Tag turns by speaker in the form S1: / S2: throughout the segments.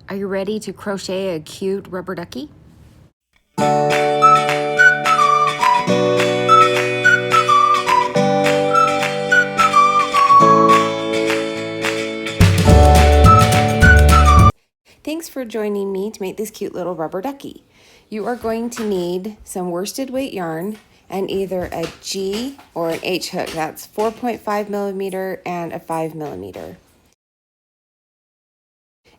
S1: Are you ready to crochet a cute rubber ducky? Thanks for joining me to make this cute little rubber ducky. You are going to need some worsted weight yarn and either a G or an H hook. That's 4.5 millimeter and a 5 millimeter.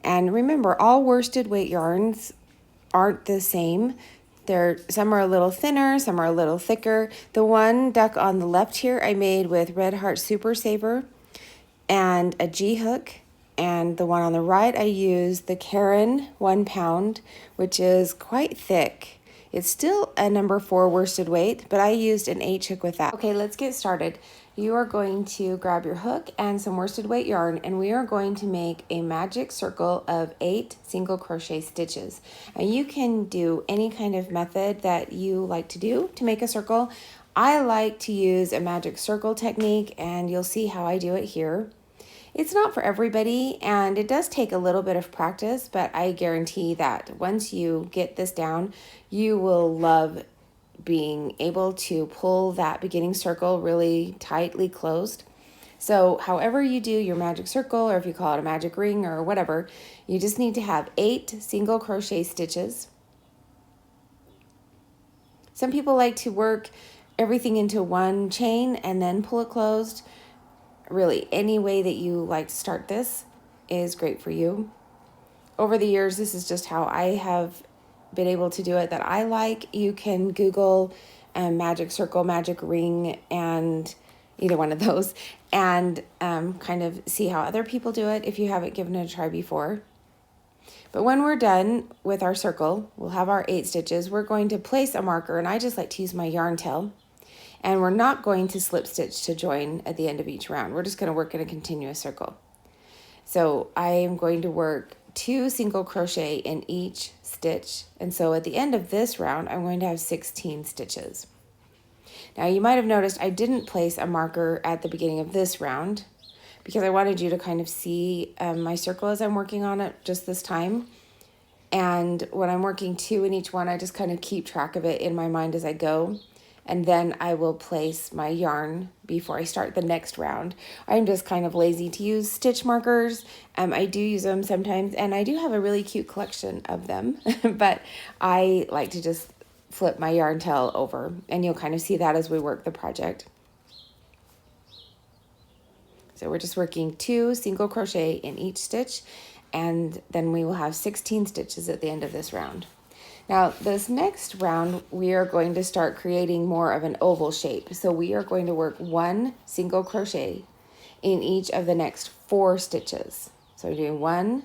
S1: And remember, all worsted weight yarns aren't the same. Some are a little thinner, some are a little thicker. The one duck on the left here I made with Red Heart Super Saver and a G hook. And the one on the right I used the Karen 1 pound, which is quite thick. It's still a number 4 worsted weight, but I used an H hook with that. Okay, let's get started. You are going to grab your hook and some worsted weight yarn, and we are going to make a magic circle of 8 single crochet stitches. And you can do any kind of method that you like to do to make a circle. I like to use a magic circle technique, and you'll see how I do it here. It's not for everybody, and it does take a little bit of practice, but I guarantee that once you get this down, you will love being able to pull that beginning circle really tightly closed. So however you do your magic circle, or if you call it a magic ring or whatever, you just need to have 8 single crochet stitches. Some people like to work everything into one chain and then pull it closed. Really, any way that you like to start this is great for you. Over the years, this is just how I have been able to do it that I like. You can Google magic circle, magic ring, and either one of those, and kind of see how other people do it if you haven't given it a try before. But when we're done with our circle, we'll have our 8 stitches. We're going to place a marker, and I just like to use my yarn tail. And we're not going to slip stitch to join at the end of each round. We're just going to work in a continuous circle. So I am going to work 2 single crochet in each stitch. And so at the end of this round, I'm going to have 16 stitches. Now you might have noticed I didn't place a marker at the beginning of this round because I wanted you to kind of see my circle as I'm working on it just this time. And when I'm working 2 in each one, I just kind of keep track of it in my mind as I go. And then I will place my yarn before I start the next round. I'm just kind of lazy to use stitch markers. I do use them sometimes, and I do have a really cute collection of them, but I like to just flip my yarn tail over, and you'll kind of see that as we work the project. So we're just working 2 single crochet in each stitch, and then we will have 16 stitches at the end of this round. Now, this next round, we are going to start creating more of an oval shape. So we are going to work 1 single crochet in each of the next 4 stitches. So we're doing 1,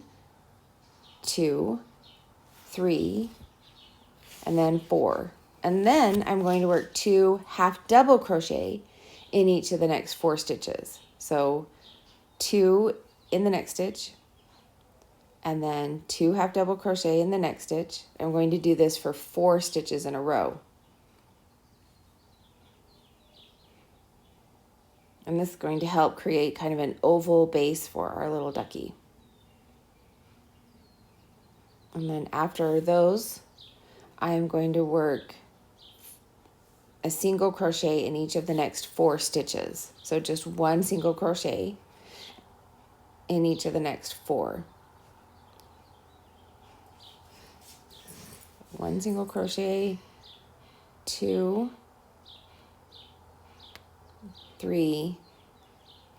S1: 2, 3, and then 4. And then I'm going to work 2 half double crochet in each of the next 4 stitches. So 2 in the next stitch, and then 2 half double crochet in the next stitch. I'm going to do this for 4 stitches in a row. And this is going to help create kind of an oval base for our little ducky. And then after those, I'm going to work a single crochet in each of the next 4 stitches. So just 1 single crochet in each of the next 4. 1 single crochet, 2, 3,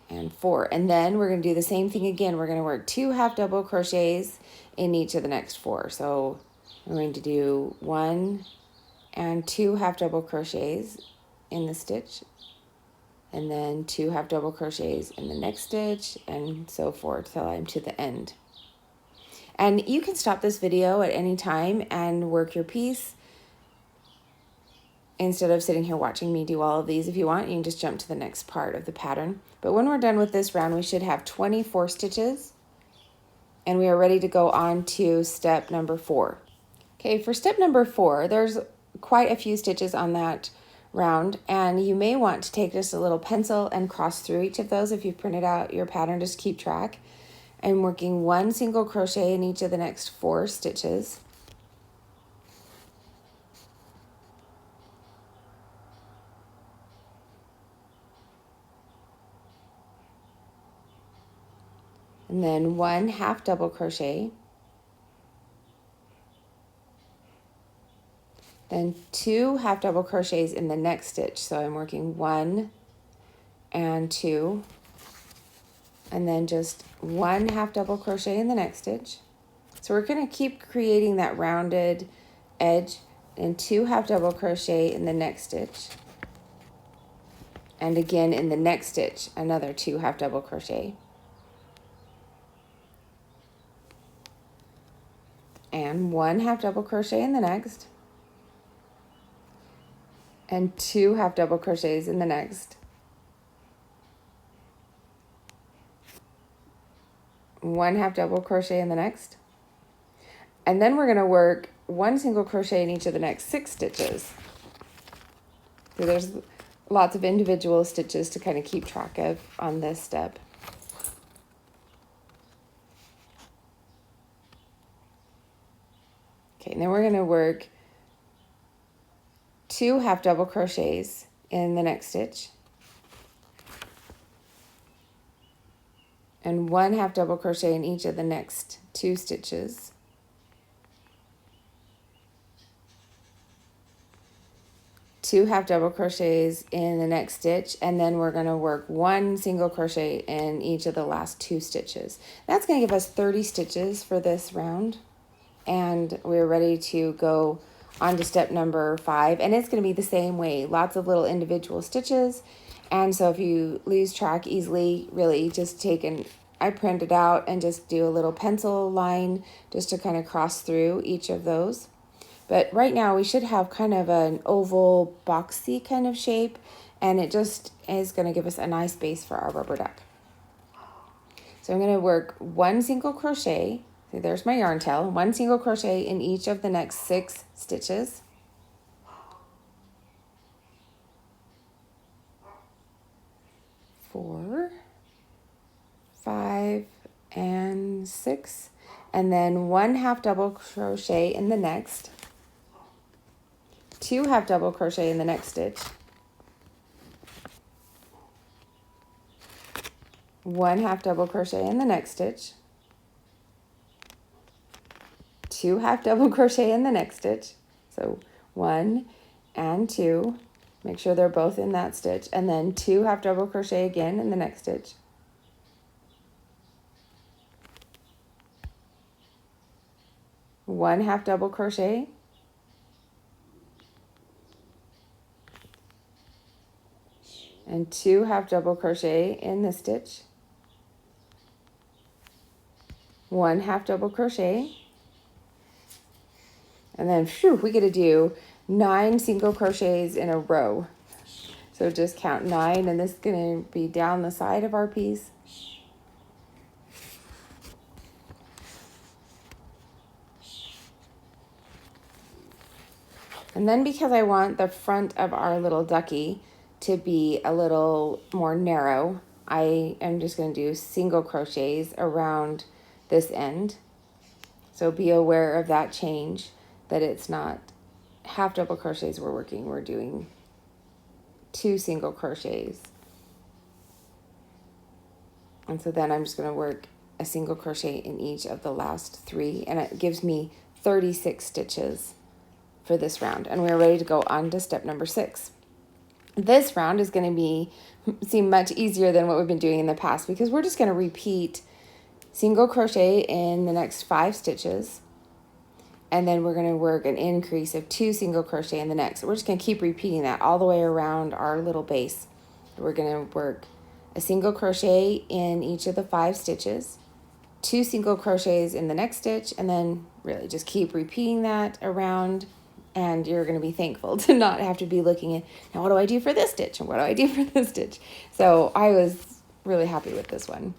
S1: and 4. And then we're going to do the same thing again. We're going to work 2 half double crochets in each of the next 4. So I'm going to do 1 and 2 half double crochets in the stitch, and then 2 half double crochets in the next stitch, and so forth till I'm to the end. And you can stop this video at any time and work your piece instead of sitting here watching me do all of these. If you want, you can just jump to the next part of the pattern. But when we're done with this round, we should have 24 stitches, and we are ready to go on to step number 4. Okay, for step number 4, there's quite a few stitches on that round, and you may want to take just a little pencil and cross through each of those. If you've printed out your pattern, just keep track. I'm working 1 single crochet in each of the next 4 stitches. And then 1 half double crochet, then 2 half double crochets in the next stitch. So I'm working 1 and 2, and then just 1 half double crochet in the next stitch. So we're going to keep creating that rounded edge, and 2 half double crochet in the next stitch, and again in the next stitch another 2 half double crochet, and 1 half double crochet in the next, and 2 half double crochets in the next, 1 half double crochet in the next, and then we're going to work 1 single crochet in each of the next 6 stitches. So there's lots of individual stitches to kind of keep track of on this step. Okay, and then we're going to work 2 half double crochets in the next stitch, and 1 half double crochet in each of the next 2 stitches, two half double crochets in the next stitch, and then we're going to work 1 single crochet in each of the last 2 stitches. That's going to give us 30 stitches for this round, and we're ready to go on to step number 5, and it's going to be the same way, lots of little individual stitches. And so if you lose track easily, really just I print it out and just do a little pencil line just to kind of cross through each of those. But right now we should have kind of an oval boxy kind of shape, and it just is going to give us a nice base for our rubber duck. So I'm going to work 1 single crochet. See, there's my yarn tail. 1 single crochet in each of the next 6 stitches. Four, 5, and 6, and then 1 half double crochet in the next, 2 half double crochet in the next stitch, 1 half double crochet in the next stitch, 2 half double crochet in the next stitch. So 1 and 2, make sure they're both in that stitch, and then 2 half double crochet again in the next stitch, 1 half double crochet, and 2 half double crochet in this stitch, 1 half double crochet, and then we get to do 9 single crochets in a row. So just count 9, and this is going to be down the side of our piece. And then because I want the front of our little ducky to be a little more narrow, I am just going to do single crochets around this end. So be aware of that change, that it's not half double crochets we're doing 2 single crochets. And so then I'm just going to work a single crochet in each of the last 3, and it gives me 36 stitches for this round, and we're ready to go on to step number 6. This round is going to seem much easier than what we've been doing in the past, because we're just going to repeat single crochet in the next 5 stitches, and then we're going to work an increase of 2 single crochet in the next. So we're just going to keep repeating that all the way around our little base. We're going to work a single crochet in each of the 5 stitches, 2 single crochets in the next stitch, and then really just keep repeating that around. And you're going to be thankful to not have to be looking at, now what do I do for this stitch? And what do I do for this stitch? So I was really happy with this one.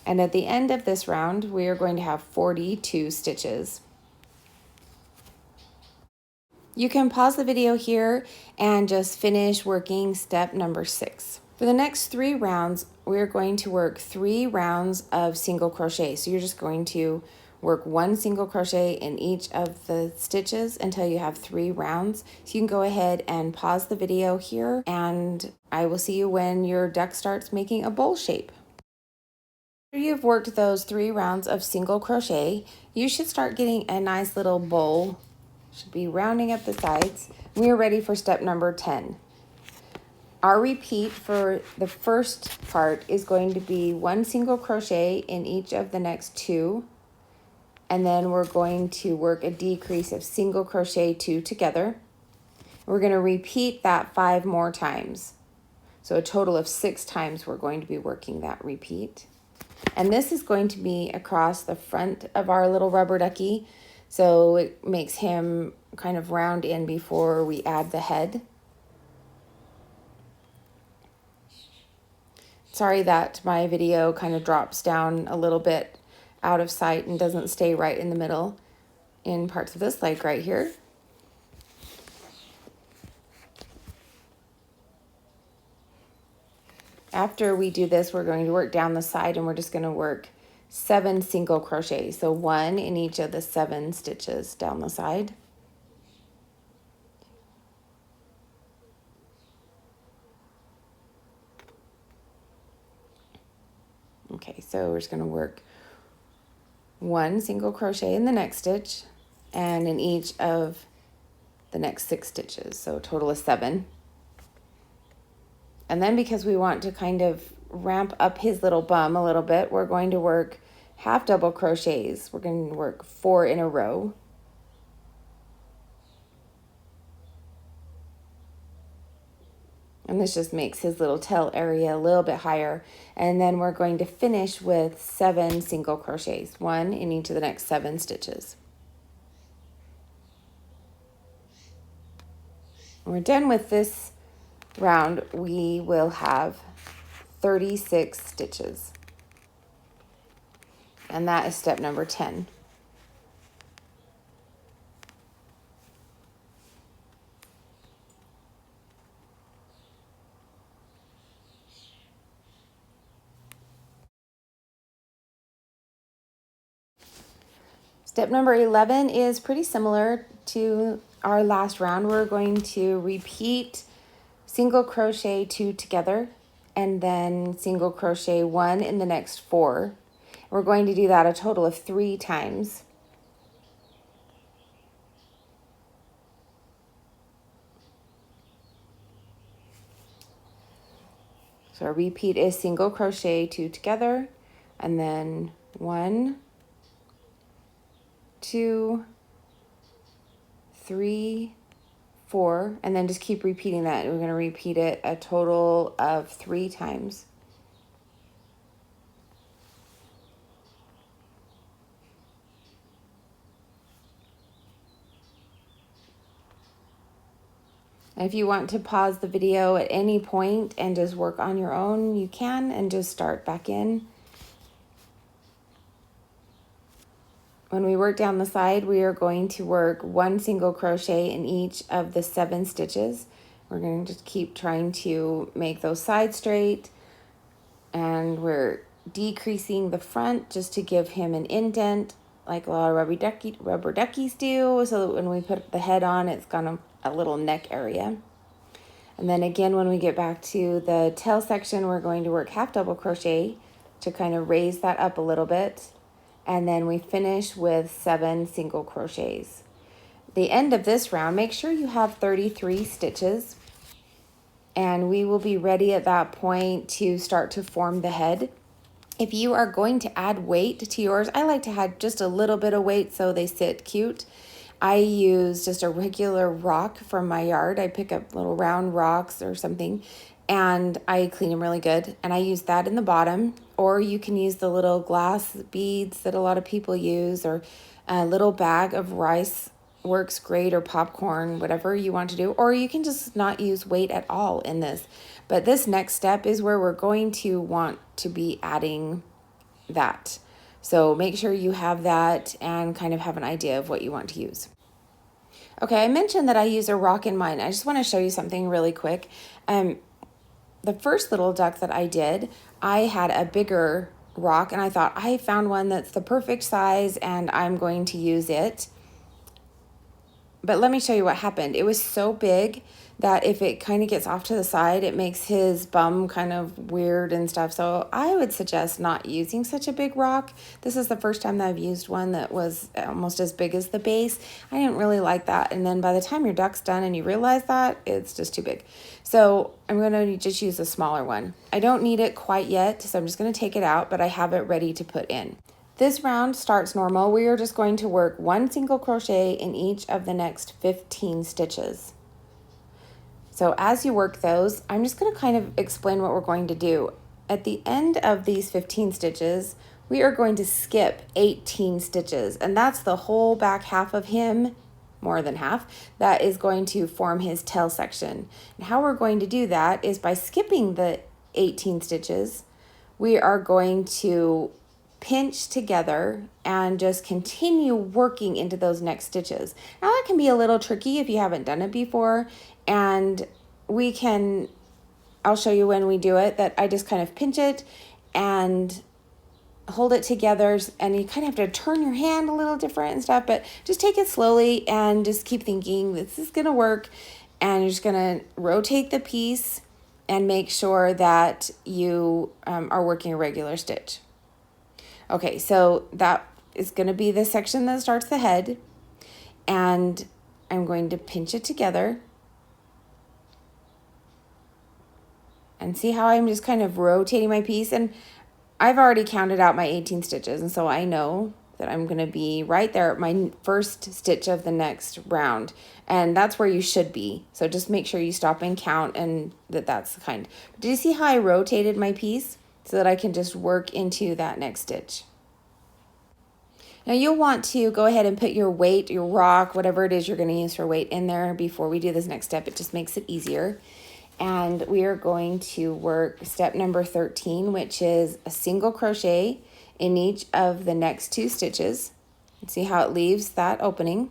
S1: And at the end of this round, we are going to have 42 stitches. You can pause the video here and just finish working step number 6. For the next 3 rounds, we're going to work 3 rounds of single crochet. So you're just going to work 1 single crochet in each of the stitches until you have 3 rounds. So you can go ahead and pause the video here, and I will see you when your duck starts making a bowl shape. After you've worked those 3 rounds of single crochet, you should start getting a nice little bowl. Should be rounding up the sides. We are ready for step number 10. Our repeat for the first part is going to be 1 single crochet in each of the next 2, and then we're going to work a decrease of single crochet 2 together. We're going to repeat that 5 more times. So a total of 6 times we're going to be working that repeat. And this is going to be across the front of our little rubber ducky, so it makes him kind of round in before we add the head. Sorry that my video kind of drops down a little bit out of sight and doesn't stay right in the middle in parts of this leg right here. After we do this, we're going to work down the side, and we're just going to work 7 single crochets. So 1 in each of the 7 stitches down the side. Okay, so we're just going to work 1 single crochet in the next stitch and in each of the next 6 stitches, so a total of 7. And then because we want to kind of ramp up his little bum a little bit, we're going to work half double crochets. We're going to work 4 in a row. And this just makes his little tail area a little bit higher. And then we're going to finish with 7 single crochets, 1 in each of the next 7 stitches. When we're done with this round, we will have 36 stitches. And that is step number 10. Step number 11 is pretty similar to our last round. We're going to repeat single crochet 2 together and then single crochet 1 in the next 4. We're going to do that a total of 3 times. So our repeat is single crochet 2 together and then 1, 2, 3, 4, and then just keep repeating that. We're going to repeat it a total of 3 times. If you want to pause the video at any point and just work on your own, you can, and just start back in. When we work down the side, we are going to work 1 single crochet in each of the 7 stitches. We're going to just keep trying to make those sides straight, and we're decreasing the front just to give him an indent like a lot of rubber duckies do, so that when we put the head on, it's got a little neck area. And then again, when we get back to the tail section, we're going to work half double crochet to kind of raise that up a little bit. And then we finish with 7 single crochets. The end of this round, make sure you have 33 stitches, and we will be ready at that point to start to form the head. If you are going to add weight to yours, I like to add just a little bit of weight so they sit cute. I use just a regular rock from my yard. I pick up little round rocks or something, and I clean them really good. And I use that in the bottom, or you can use the little glass beads that a lot of people use, or a little bag of rice works great, or popcorn, whatever you want to do. Or you can just not use weight at all in this. But this next step is where we're going to want to be adding that. So make sure you have that and kind of have an idea of what you want to use. Okay, I mentioned that I use a rock in mine. I just want to show you something really quick. the first little duck that I did, I had a bigger rock and I thought I found one that's the perfect size and I'm going to use it. But let me show you what happened. It was so big that if it kind of gets off to the side, it makes his bum kind of weird and stuff. So I would suggest not using such a big rock. This is the first time that I've used one that was almost as big as the base. I didn't really like that. And then by the time your duck's done and you realize that, it's just too big. So I'm going to just use a smaller one. I don't need it quite yet, so I'm just going to take it out, but I have it ready to put in. This round starts normal. We are just going to work 1 single crochet in each of the next 15 stitches. So as you work those, I'm just going to kind of explain what we're going to do. At the end of these 15 stitches, we are going to skip 18 stitches, and that's the whole back half of him, more than half, that is going to form his tail section. And how we're going to do that is by skipping the 18 stitches, we are going to pinch together and just continue working into those next stitches. Now that can be a little tricky if you haven't done it before, and I'll show you when we do it, that I just kind of pinch it and hold it together, and you kind of have to turn your hand a little different and stuff, but just take it slowly and just keep thinking this is gonna work, and you're just gonna rotate the piece and make sure that you are working a regular stitch. Okay, so that is going to be the section that starts the head, and I'm going to pinch it together. And see how I'm just kind of rotating my piece, and I've already counted out my 18 stitches, and so I know that I'm going to be right there at my first stitch of the next round, and that's where you should be. So just make sure you stop and count, and that's the kind. Did you see how I rotated my piece so that I can just work into that next stitch? Now you'll want to go ahead and put your weight, your rock, whatever it is you're going to use for weight in there before we do this next step. It just makes it easier. And we are going to work step number 13, which is a single crochet in each of the next 2 stitches. See how it leaves that opening.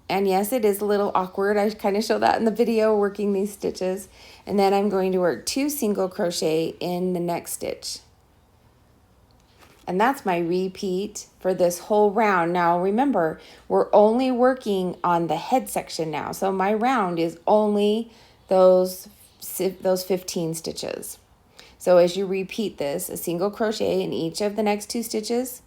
S1: And yes, it is a little awkward. I kind of show that in the video working these stitches. And then I'm going to work 2 single crochet in the next stitch. And that's my repeat for this whole round. Now remember, we're only working on the head section now. So my round is only those 15 stitches. So as you repeat this, a single crochet in each of the next 2 stitches,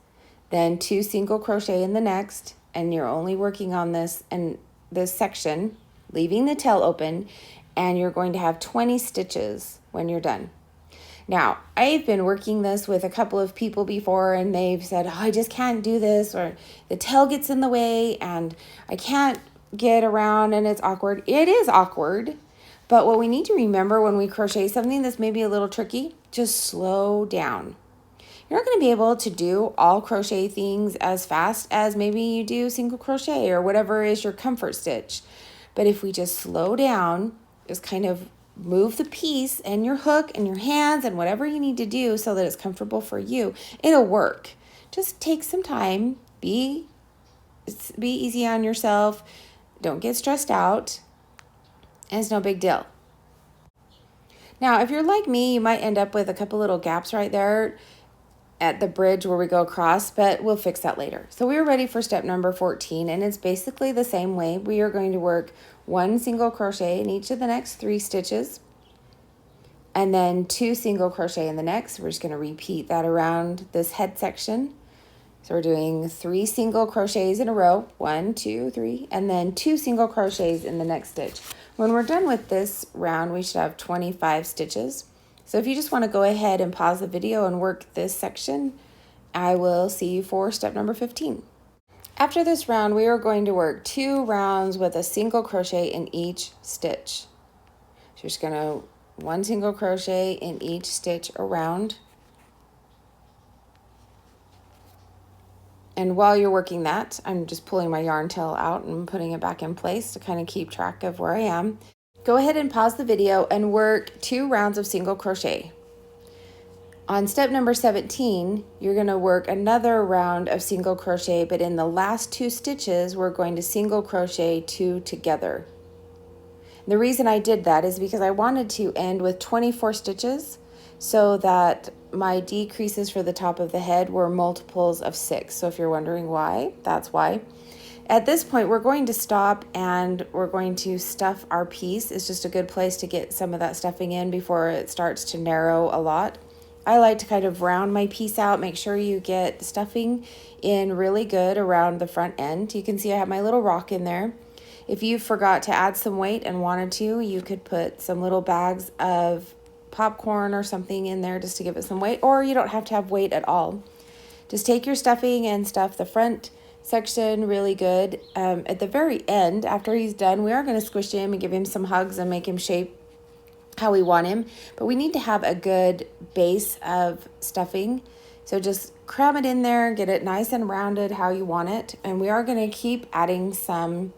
S1: then 2 single crochet in the next, and you're only working on this and this section, leaving the tail open, and you're going to have 20 stitches when you're done. Now, I've been working this with a couple of people before, and they've said, oh, I just can't do this, or the tail gets in the way and I can't get around and it's awkward. It is awkward, but what we need to remember when we crochet something that's maybe a little tricky, just slow down. You're not going to be able to do all crochet things as fast as maybe you do single crochet or whatever is your comfort stitch. But if we just slow down, just kind of move the piece and your hook and your hands and whatever you need to do so that it's comfortable for you, it'll work. Just take some time, be easy on yourself, don't get stressed out, and it's no big deal. Now, if you're like me, you might end up with a couple little gaps right there at the bridge where we go across, but we'll fix that later. So we're ready for step number 14, and it's basically the same way. We are going to work 1 single crochet in each of the next 3 stitches, and then 2 single crochet in the next. We're just going to repeat that around this head section. So we're doing 3 single crochets in a row, 1, 2, 3, and then 2 single crochets in the next stitch. When we're done with this round, we should have 25 stitches. So if you just want to go ahead and pause the video and work this section, I will see you for step number 15. After this round, we are going to work 2 rounds with a single crochet in each stitch. So you're just going to 1 single crochet in each stitch around. And while you're working that, I'm just pulling my yarn tail out and putting it back in place to kind of keep track of where I am. Go ahead and pause the video and work 2 rounds of single crochet. On step number 17, you're going to work another round of single crochet, but in the last 2 stitches, we're going to single crochet 2 together. The reason I did that is because I wanted to end with 24 stitches so that my decreases for the top of the head were multiples of 6. So if you're wondering why, that's why. At this point, we're going to stop and we're going to stuff our piece. It's just a good place to get some of that stuffing in before it starts to narrow a lot. I like to kind of round my piece out, make sure you get stuffing in really good around the front end. You can see I have my little rock in there. If you forgot to add some weight and wanted to, you could put some little bags of popcorn or something in there just to give it some weight, or you don't have to have weight at all. Just take your stuffing and stuff the front section really good. At the very end, after he's done, we are going to squish him and give him some hugs and make him shape how we want him, but we need to have a good base of stuffing. So just cram it in there, get it nice and rounded how you want it, and we are going to keep adding some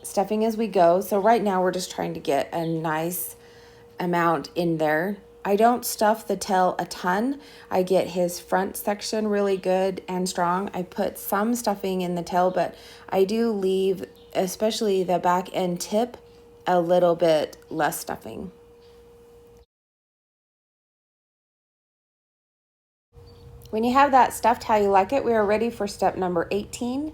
S1: stuffing as we go. So right now we're just trying to get a nice amount in there. I don't stuff the tail a ton. I get his front section really good and strong. I put some stuffing in the tail, but I do leave, especially the back end tip, a little bit less stuffing. When you have that stuffed how you like it, we are ready for step number 18.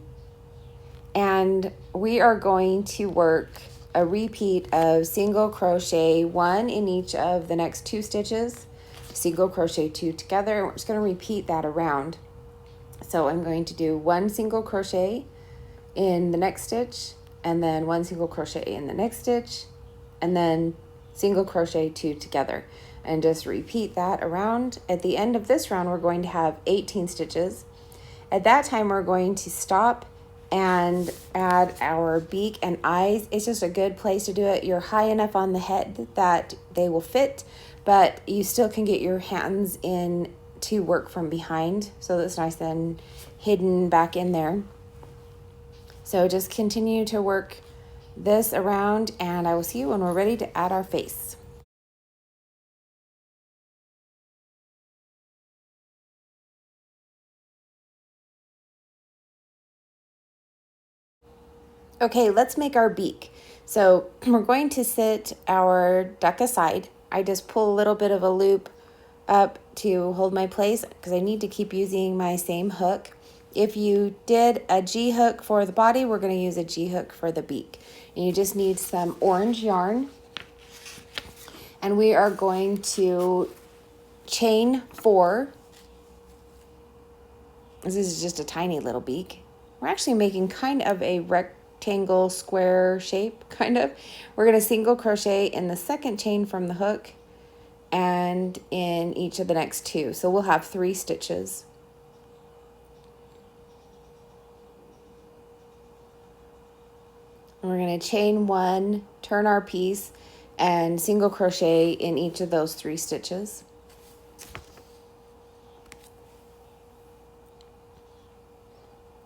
S1: And we are going to work a repeat of single crochet 1 in each of the next 2 stitches, single crochet 2 together, and we're just going to repeat that around. So I'm going to do 1 single crochet in the next stitch, and then 1 single crochet in the next stitch, and then single crochet 2 together, and just repeat that around. At the end of this round, we're going to have 18 stitches. At that time, we're going to stop and add our beak and eyes. It's just a good place to do it. You're high enough on the head that they will fit, but you still can get your hands in to work from behind, so that's nice and hidden back in there. So just continue to work this around, and I will see you when we're ready to add our face. Okay, let's make our beak. So we're going to sit our duck aside. I just pull a little bit of a loop up to hold my place because I need to keep using my same hook. If you did a G hook for the body, we're going to use a G hook for the beak. And you just need some orange yarn. And we are going to chain 4. This is just a tiny little beak. We're actually making kind of a rectangle square shape, kind of. We're going to single crochet in the second chain from the hook and in each of the next 2. So we'll have 3 stitches. And we're going to chain 1, turn our piece, and single crochet in each of those 3 stitches.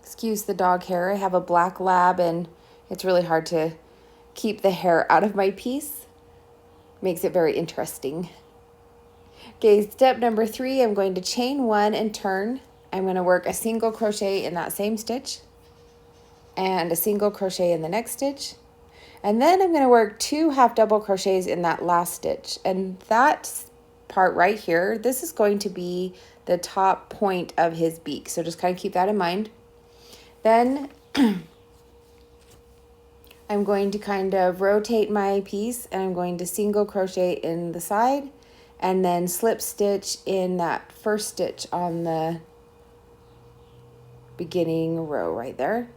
S1: Excuse the dog hair. I have a black lab and it's really hard to keep the hair out of my piece. Makes it very interesting. Okay, step number 3, I'm going to chain 1 and turn. I'm going to work a single crochet in that same stitch and a single crochet in the next stitch. And then I'm going to work 2 half double crochets in that last stitch. And that part right here, this is going to be the top point of his beak. So just kind of keep that in mind. Then I'm going to kind of rotate my piece and I'm going to single crochet in the side and then slip stitch in that first stitch on the beginning row right there.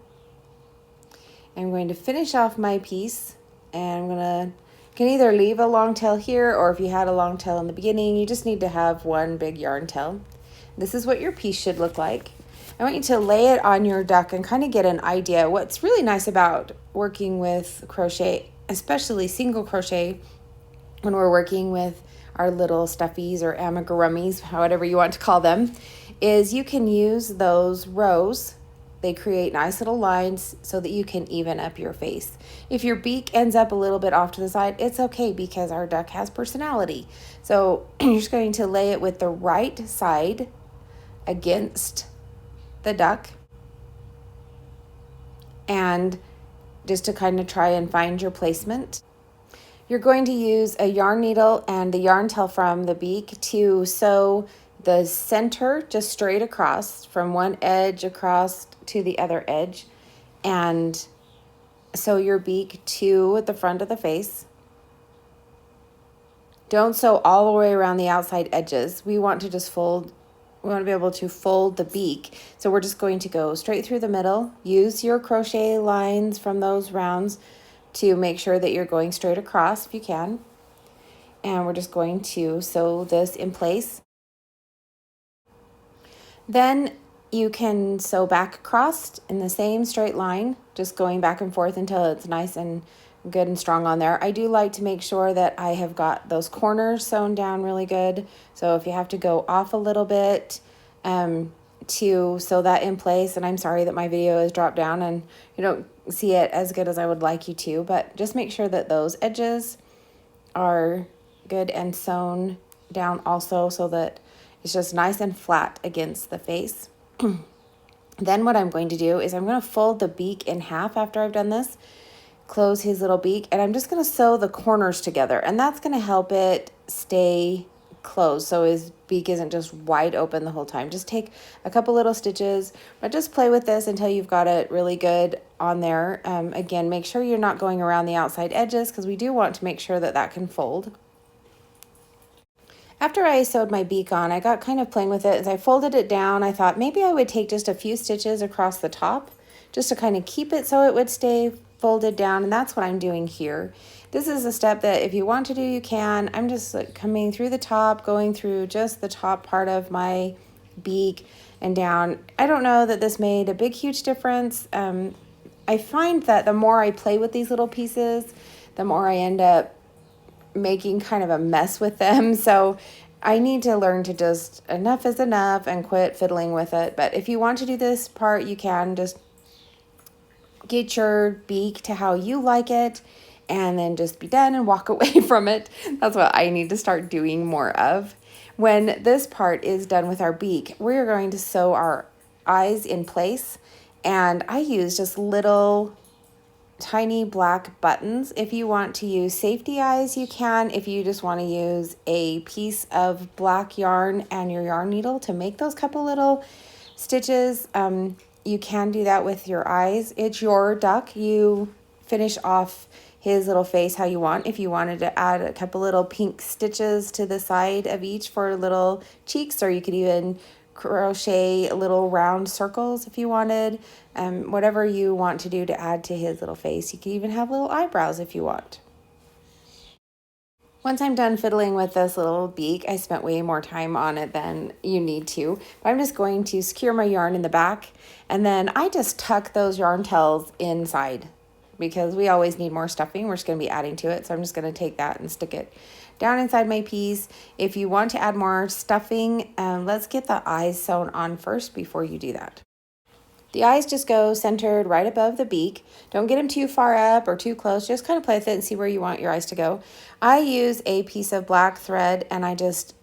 S1: I'm going to finish off my piece and you can either leave a long tail here, or if you had a long tail in the beginning, you just need to have one big yarn tail. This is what your piece should look like. I want you to lay it on your duck and kind of get an idea. What's really nice about working with crochet, especially single crochet, when we're working with our little stuffies or amigurumis, however you want to call them, is you can use those rows. They create nice little lines so that you can even up your face. If your beak ends up a little bit off to the side, it's okay because our duck has personality. So you're just going to lay it with the right side against the duck, and just to kind of try and find your placement. You're going to use a yarn needle and the yarn tail from the beak to sew the center just straight across from one edge across to the other edge, and sew your beak to the front of the face. Don't sew all the way around the outside edges. We want to be able to fold the beak. So we're just going to go straight through the middle. Use your crochet lines from those rounds to make sure that you're going straight across if you can. And we're just going to sew this in place. Then you can sew back across in the same straight line, just going back and forth until it's nice and good and strong on there. I do like to make sure that I have got those corners sewn down really good. So if you have to go off a little bit to sew that in place, and I'm sorry that my video is dropped down and you don't see it as good as I would like you to, but just make sure that those edges are good and sewn down also, so that it's just nice and flat against the face. Then what I'm going to do is I'm going to fold the beak in half after I've done this, close his little beak, and I'm just going to sew the corners together, and that's going to help it stay closed so his beak isn't just wide open the whole time. Just take a couple little stitches, but just play with this until you've got it really good on there. Again, make sure you're not going around the outside edges, because we do want to make sure that that can fold. After I sewed my beak on, I got kind of playing with it. As I folded it down, I thought maybe I would take just a few stitches across the top just to kind of keep it so it would stay folded down, and that's what I'm doing here. This is a step that if you want to do, you can. I'm just coming through the top, going through just the top part of my beak and down. I don't know that this made a big, huge difference. I find that the more I play with these little pieces, the more I end up making kind of a mess with them. So I need to learn to just, enough is enough, and quit fiddling with it. But if you want to do this part, you can just get your beak to how you like it and then just be done and walk away from it. That's what I need to start doing more of. When this part is done with our beak, we're going to sew our eyes in place, and I use just little tiny black buttons. If you want to use safety eyes, you can. If you just want to use a piece of black yarn and your yarn needle to make those couple little stitches, you can do that with your eyes. It's your duck. You finish off his little face how you want. If you wanted to add a couple little pink stitches to the side of each for little cheeks, or you could even crochet little round circles if you wanted. Whatever you want to do to add to his little face. You can even have little eyebrows if you want. Once I'm done fiddling with this little beak, I spent way more time on it than you need to. But I'm just going to secure my yarn in the back, and then I just tuck those yarn tails inside because we always need more stuffing. We're just going to be adding to it, so I'm just going to take that and stick it down inside my piece. If you want to add more stuffing, let's get the eyes sewn on first before you do that. The eyes just go centered right above the beak. Don't get them too far up or too close. Just kind of play with it and see where you want your eyes to go. I use a piece of black thread, and I just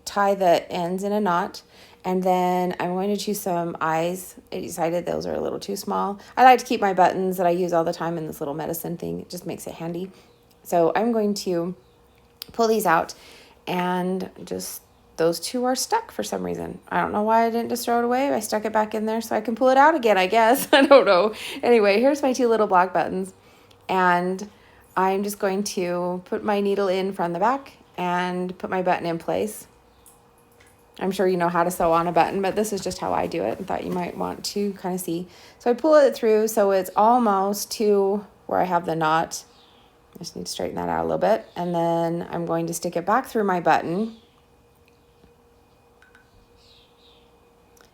S1: tie the ends in a knot. And then I'm going to choose some eyes. I decided those are a little too small. I like to keep my buttons that I use all the time in this little medicine thing. It just makes it handy. So I'm going to pull these out, and just those two are stuck for some reason. I don't know why I didn't just throw it away. I stuck it back in there so I can pull it out again, I guess. I don't know. Anyway, here's my two little black buttons. And I'm just going to put my needle in from the back and put my button in place. I'm sure you know how to sew on a button, but this is just how I do it. I thought you might want to kind of see. So I pull it through so it's almost to where I have the knot. I just need to straighten that out a little bit. And then I'm going to stick it back through my button.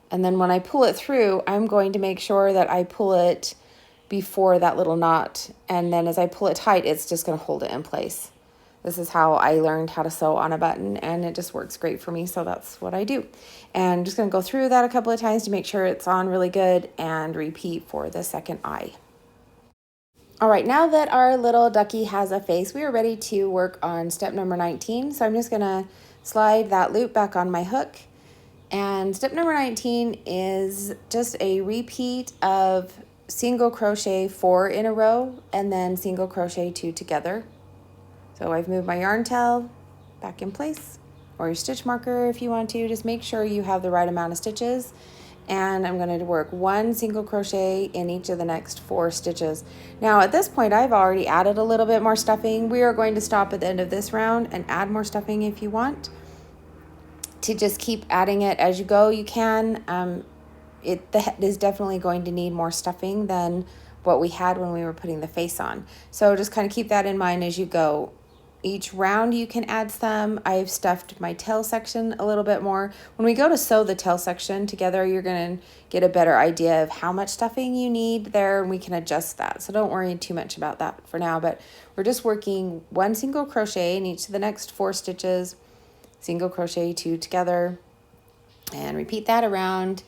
S1: And then when I pull it through, I'm going to make sure that I pull it before that little knot. And then as I pull it tight, it's just going to hold it in place. This is how I learned how to sew on a button, and it just works great for me. So that's what I do. And I'm just going to go through that a couple of times to make sure it's on really good, and repeat for the second eye. All right, now that our little ducky has a face, we are ready to work on step number 19. So I'm just going to slide that loop back on my hook. And step number 19 is just a repeat of single crochet 4 in a row, and then single crochet 2 together. So I've moved my yarn tail back in place, or your stitch marker if you want to. Just make sure you have the right amount of stitches. And I'm going to work 1 single crochet in each of the next 4 stitches. Now at this point I've already added a little bit more stuffing. We are going to stop at the end of this round and add more stuffing if you want. To just keep adding it as you go, you can. The head is definitely going to need more stuffing than what we had when we were putting the face on. So just kind of keep that in mind as you go. Each round you can add some. I've stuffed my tail section a little bit more. When we go to sew the tail section together, you're going to get a better idea of how much stuffing you need there, and we can adjust that. So don't worry too much about that for now, but we're just working 1 single crochet in each of the next 4 stitches, single crochet 2 together, and repeat that around.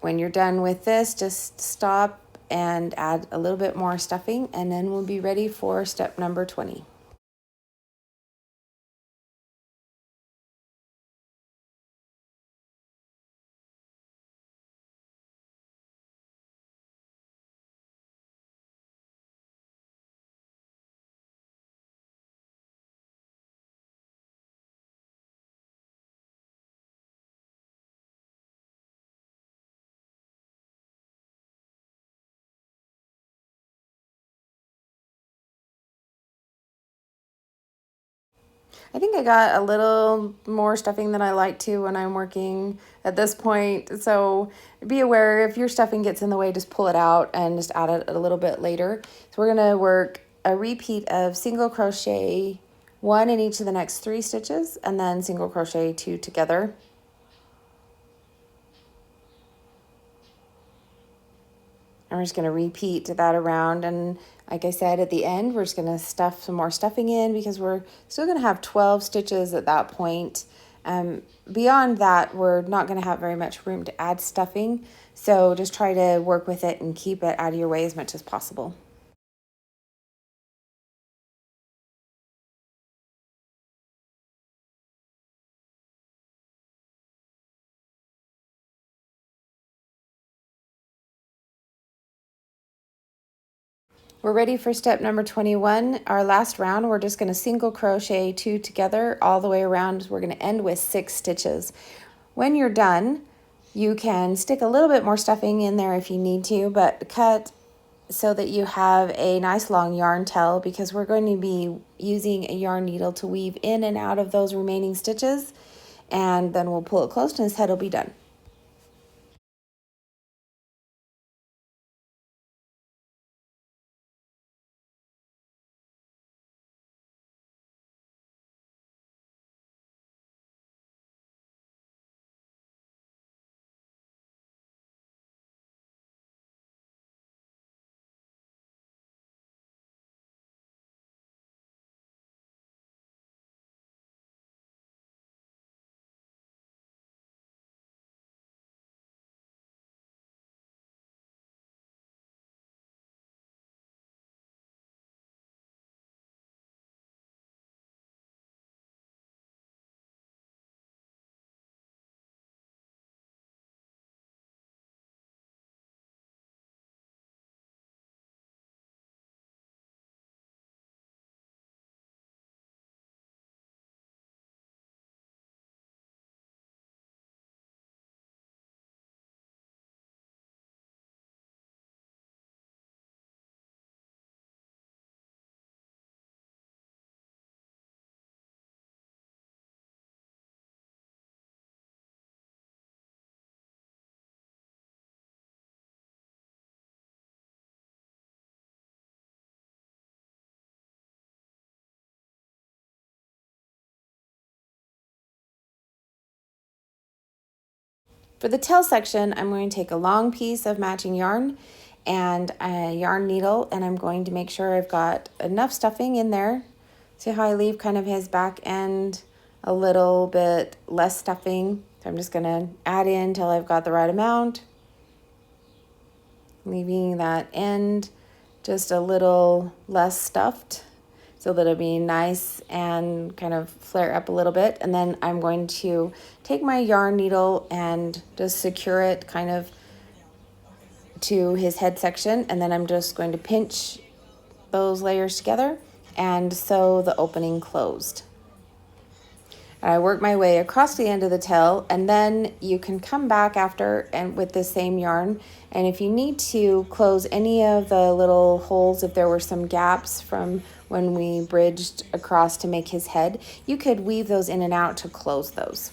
S1: When you're done with this, just stop and add a little bit more stuffing, and then we'll be ready for step number 20. I think I got a little more stuffing than I like to when I'm working at this point. So be aware if your stuffing gets in the way, just pull it out and just add it a little bit later. So we're going to work a repeat of single crochet 1 in each of the next 3 stitches, and then single crochet 2 together. And we're just going to repeat that around, and like I said at the end, we're just going to stuff some more stuffing in because we're still going to have 12 stitches at that point. Beyond that, we're not going to have very much room to add stuffing, so just try to work with it and keep it out of your way as much as possible. We're ready for step number 21. Our last round, we're just going to single crochet 2 together all the way around. We're going to end with 6 stitches. When you're done, you can stick a little bit more stuffing in there if you need to, but cut so that you have a nice long yarn tail, because we're going to be using a yarn needle to weave in and out of those remaining stitches, and then we'll pull it closed and his head will be done. For the tail section, I'm going to take a long piece of matching yarn and a yarn needle, and I'm going to make sure I've got enough stuffing in there. See how I leave kind of his back end a little bit less stuffing? So I'm just going to add in till I've got the right amount, leaving that end just a little less stuffed so that it'll be nice and kind of flare up a little bit. And then I'm going to take my yarn needle and just secure it kind of to his head section, and then I'm just going to pinch those layers together and sew the opening closed. I work my way across the end of the tail, and then you can come back after and with the same yarn, and if you need to close any of the little holes, if there were some gaps from when we bridged across to make his head, you could weave those in and out to close those.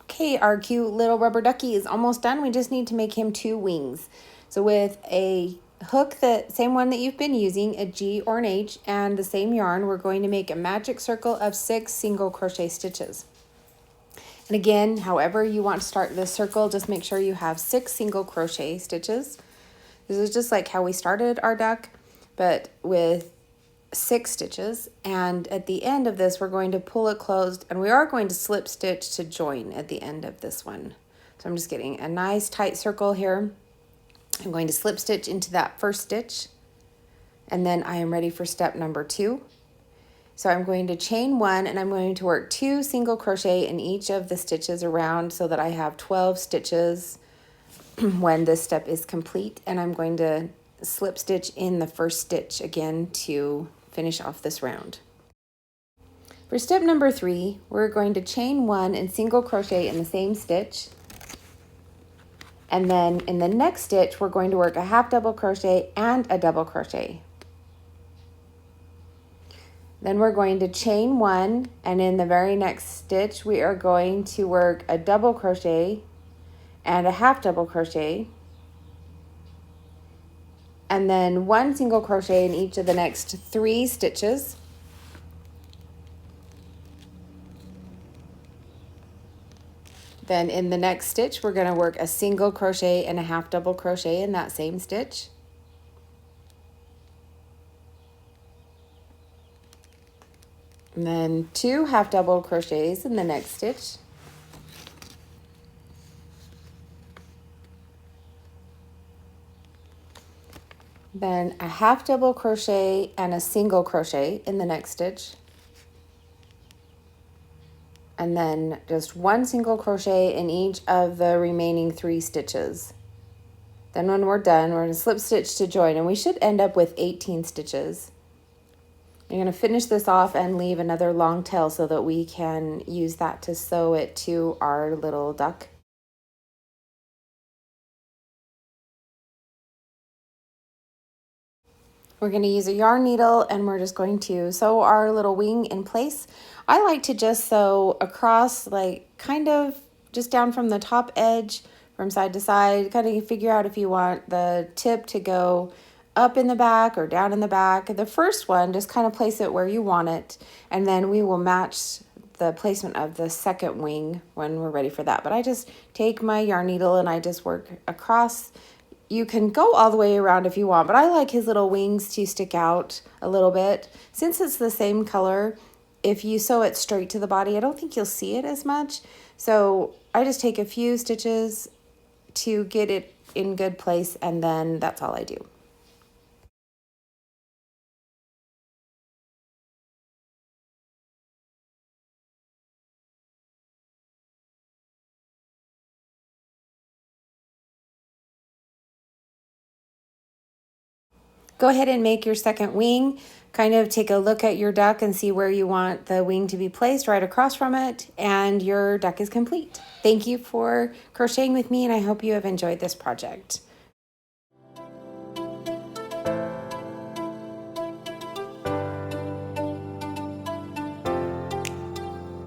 S1: Okay, our cute little rubber ducky is almost done. We just need to make him 2 wings. So with a hook, the same one that you've been using, a G or an H, and the same yarn, we're going to make a magic circle of 6 single crochet stitches. And again, however you want to start this circle, just make sure you have 6 single crochet stitches. This is just like how we started our duck, but with 6 stitches, and at the end of this we're going to pull it closed, and we are going to slip stitch to join at the end of this one. So I'm just getting a nice tight circle here. I'm going to slip stitch into that first stitch, and then I am ready for step number 2. So I'm going to chain 1, and I'm going to work 2 single crochet in each of the stitches around so that I have 12 stitches when this step is complete, and I'm going to slip stitch in the first stitch again to finish off this round. For step number 3, we're going to chain 1 and single crochet in the same stitch, and then in the next stitch we're going to work a half double crochet and a double crochet. Then we're going to chain 1, and in the very next stitch we are going to work a double crochet and a half double crochet, and then 1 single crochet in each of the next 3 stitches. Then in the next stitch we're going to work a single crochet and a half double crochet in that same stitch. And then 2 half double crochets in the next stitch. Then a half double crochet and a single crochet in the next stitch. And then just 1 single crochet in each of the remaining 3 stitches. Then when we're done, we're going to slip stitch to join, and we should end up with 18 stitches. You're going to finish this off and leave another long tail so that we can use that to sew it to our little duck. We're going to use a yarn needle, and we're just going to sew our little wing in place. I like to just sew across, like kind of just down from the top edge from side to side. Kind of figure out if you want the tip to go up in the back or down in the back. The first one, just kind of place it where you want it, and then we will match the placement of the second wing when we're ready for that. But I just take my yarn needle and I just work across. You can go all the way around if you want, but I like his little wings to stick out a little bit. Since it's the same color, if you sew it straight to the body, I don't think you'll see it as much. So I just take a few stitches to get it in good place, and then that's all I do. Go ahead and make your second wing. Kind of take a look at your duck and see where you want the wing to be placed right across from it, and your duck is complete. Thank you for crocheting with me, and I hope you have enjoyed this project.